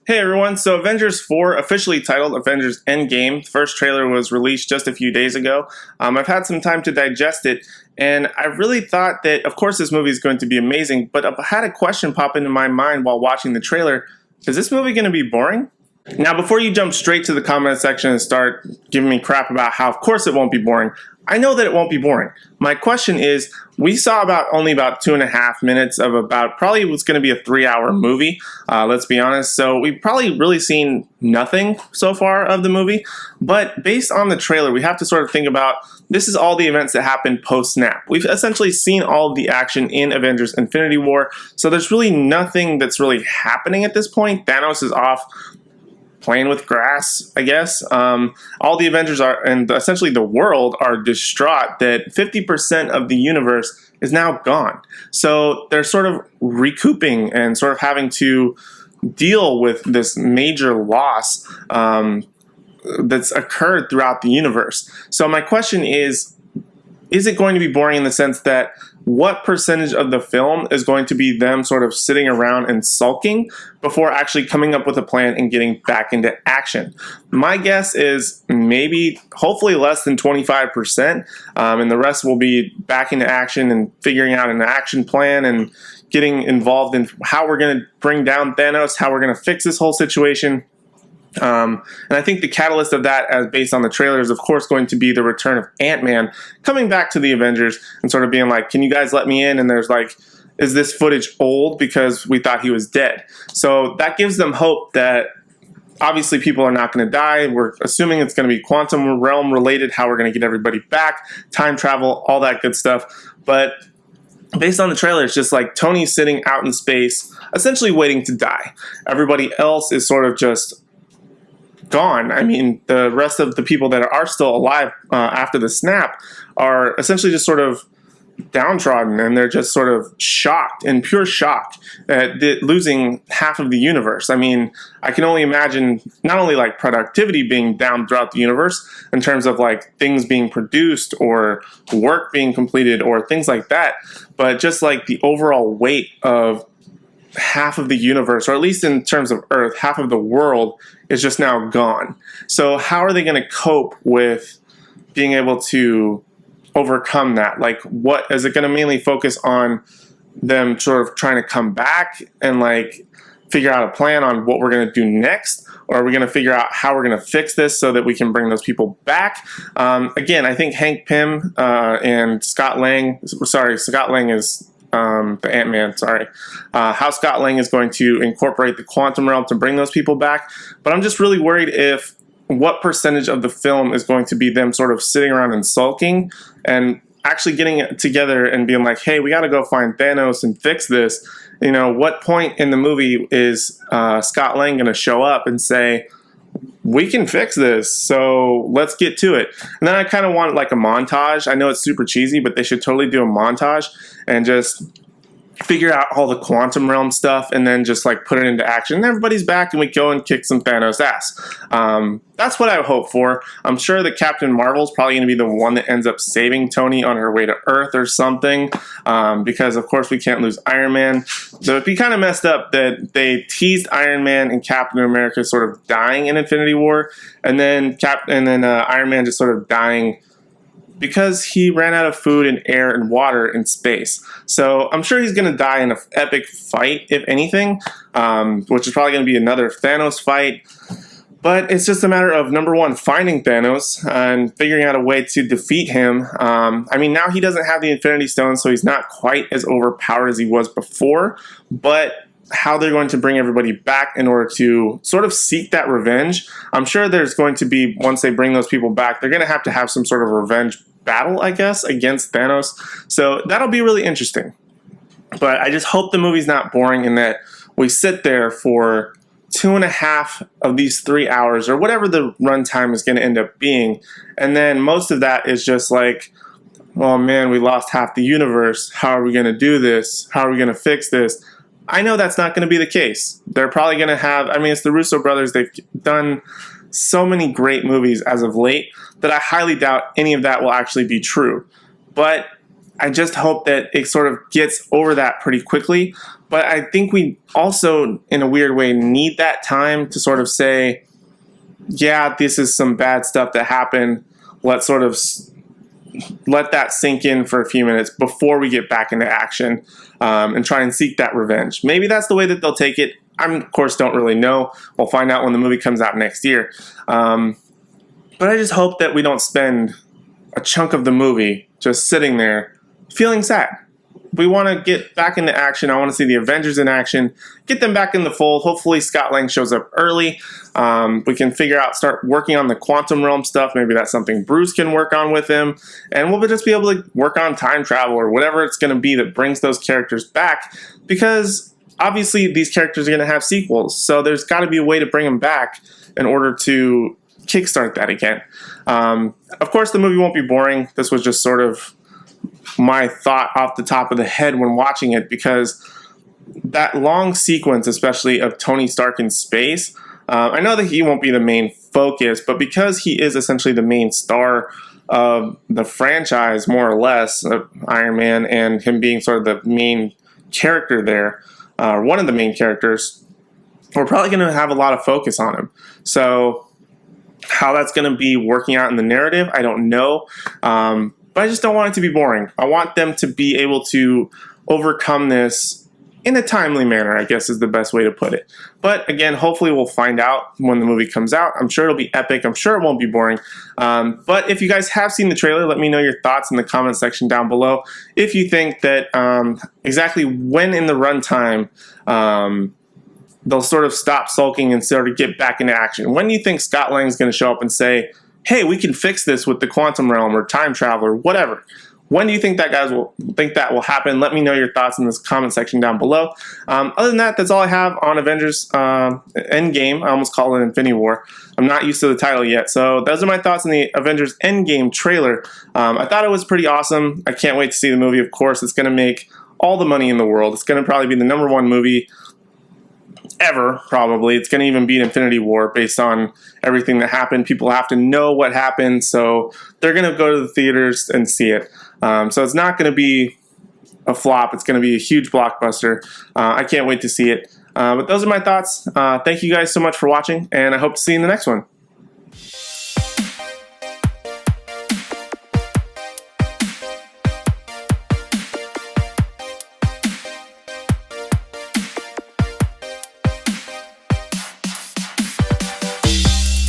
Hey everyone, so Avengers 4, officially titled Avengers Endgame, the first trailer was released just a few days ago. I've had some time to digest it, and I really thought that, of course, this movie is going to be amazing, but I had a question pop into my mind while watching the trailer. Is this movie going to be boring? Now, before you jump straight to the comment section and start giving me crap about how, of course, it won't be boring, I know that it won't be boring. My question is, we saw only about 2.5 minutes of probably what's going to be a 3-hour movie, let's be honest. So we've probably really seen nothing so far of the movie. But based on the trailer, we have to sort of think about, this is all the events that happened post-snap. We've essentially seen all of the action in Avengers Infinity War. So there's really nothing that's really happening at this point. Thanos is off playing with grass, I guess. All the Avengers are, and essentially the world, are distraught that 50% of the universe is now gone. So they're sort of recouping and sort of having to deal with this major loss that's occurred throughout the universe. So my question is it going to be boring in the sense that what percentage of the film is going to be them sort of sitting around and sulking before actually coming up with a plan and getting back into action? My guess is maybe, hopefully, less than 25%, and the rest will be back into action and figuring out an action plan and getting involved in how we're going to bring down Thanos, how we're going to fix this whole situation. And I think the catalyst of that, as based on the trailer, is of course going to be the return of Ant-Man coming back to the Avengers and sort of being like, can you guys let me in? And there's like, is this footage old because we thought he was dead? So that gives them hope that obviously people are not going to die. We're assuming it's going to be quantum realm related, how we're going to get everybody back, time travel, all that good stuff. But based on the trailer, it's just like Tony's sitting out in space, essentially waiting to die. Everybody else is sort of just gone. I mean, the rest of the people that are still alive after the snap are essentially just sort of downtrodden, and they're just sort of shocked, in pure shock at losing half of the universe. I mean, I can only imagine not only like productivity being down throughout the universe in terms of like things being produced or work being completed or things like that, but just like the overall weight of half of the universe, or at least in terms of Earth, half of the world is just now gone. So how are they going to cope with being able to overcome that? Like, what is it going to mainly focus on them sort of trying to come back and like figure out a plan on what we're going to do next? Or are we going to figure out how we're going to fix this so that we can bring those people back? Again, I think Hank Pym and Scott Lang is the Ant-Man, how Scott Lang is going to incorporate the quantum realm to bring those people back. But I'm just really worried if what percentage of the film is going to be them sort of sitting around and sulking and actually getting it together and being like, hey, we got to go find Thanos and fix this. You know, what point in the movie is Scott Lang going to show up and say, we can fix this, so let's get to it? And then I kind of want like a montage. I know it's super cheesy, but they should totally do a montage and just figure out all the quantum realm stuff and then just like put it into action. And everybody's back and we go and kick some Thanos ass. That's what I hope for. I'm sure that Captain Marvel's probably going to be the one that ends up saving Tony on her way to Earth or something, because of course we can't lose Iron Man. So it'd be kind of messed up that they teased Iron Man and Captain America sort of dying in Infinity War, and then Iron Man just sort of dying because he ran out of food and air and water in space. So I'm sure he's going to die in an epic fight, if anything, which is probably going to be another Thanos fight. But it's just a matter of, number one, finding Thanos and figuring out a way to defeat him. I mean, now he doesn't have the Infinity Stone, so he's not quite as overpowered as he was before. But how they're going to bring everybody back in order to sort of seek that revenge, I'm sure there's going to be, once they bring those people back, they're going to have some sort of revenge battle, I guess, against Thanos. So that'll be really interesting. But I just hope the movie's not boring and that we sit there for 2.5 of these 3 hours or whatever the runtime is going to end up being. And then most of that is just like, oh man, we lost half the universe. How are we going to do this? How are we going to fix this? I know that's not going to be the case. They're probably going to have, I mean, it's the Russo brothers. They've done so many great movies as of late that I highly doubt any of that will actually be true. But I just hope that it sort of gets over that pretty quickly. But I think we also, in a weird way, need that time to sort of say, yeah, this is some bad stuff that happened. Let's sort of let that sink in for a few minutes before we get back into action, and try and seek that revenge. Maybe that's the way that they'll take it. I, of course, don't really know. We'll find out when the movie comes out next year. But I just hope that we don't spend a chunk of the movie just sitting there feeling sad. We want to get back into action. I want to see the Avengers in action, get them back in the fold. Hopefully Scott Lang shows up early. We can start working on the quantum realm stuff. Maybe that's something Bruce can work on with him. And we'll just be able to work on time travel or whatever it's going to be that brings those characters back. Because obviously these characters are going to have sequels. So there's got to be a way to bring them back in order to kickstart that again. Of course, the movie won't be boring. This was just sort of my thought off the top of the head when watching it, because that long sequence, especially of Tony Stark in space, I know that he won't be the main focus, but because he is essentially the main star of the franchise, more or less, of Iron Man, and him being sort of the main character there, one of the main characters, we're probably going to have a lot of focus on him. So how that's going to be working out in the narrative, I don't know. But I just don't want it to be boring. I want them to be able to overcome this in a timely manner, I guess is the best way to put it. But again, hopefully we'll find out when the movie comes out. I'm sure it'll be epic. I'm sure it won't be boring. But if you guys have seen the trailer, let me know your thoughts in the comment section down below. If you think that exactly when in the runtime they'll sort of stop sulking and sort of get back into action. When do you think Scott Lang is going to show up and say, hey, we can fix this with the quantum realm or time travel or whatever? When do you think that will happen? Let me know your thoughts in this comment section down below. Other than that, that's all I have on Avengers Endgame. I almost called it Infinity War. I'm not used to the title yet. So those are my thoughts on the Avengers Endgame trailer. I thought it was pretty awesome. I can't wait to see the movie. Of course, it's going to make all the money in the world. It's going to probably be the #1 movie ever, probably. It's going to even beat Infinity War based on everything that happened. People have to know what happened, so they're going to go to the theaters and see it. So it's not going to be a flop. It's going to be a huge blockbuster. I can't wait to see it. But those are my thoughts. Thank you guys so much for watching, and I hope to see you in the next one.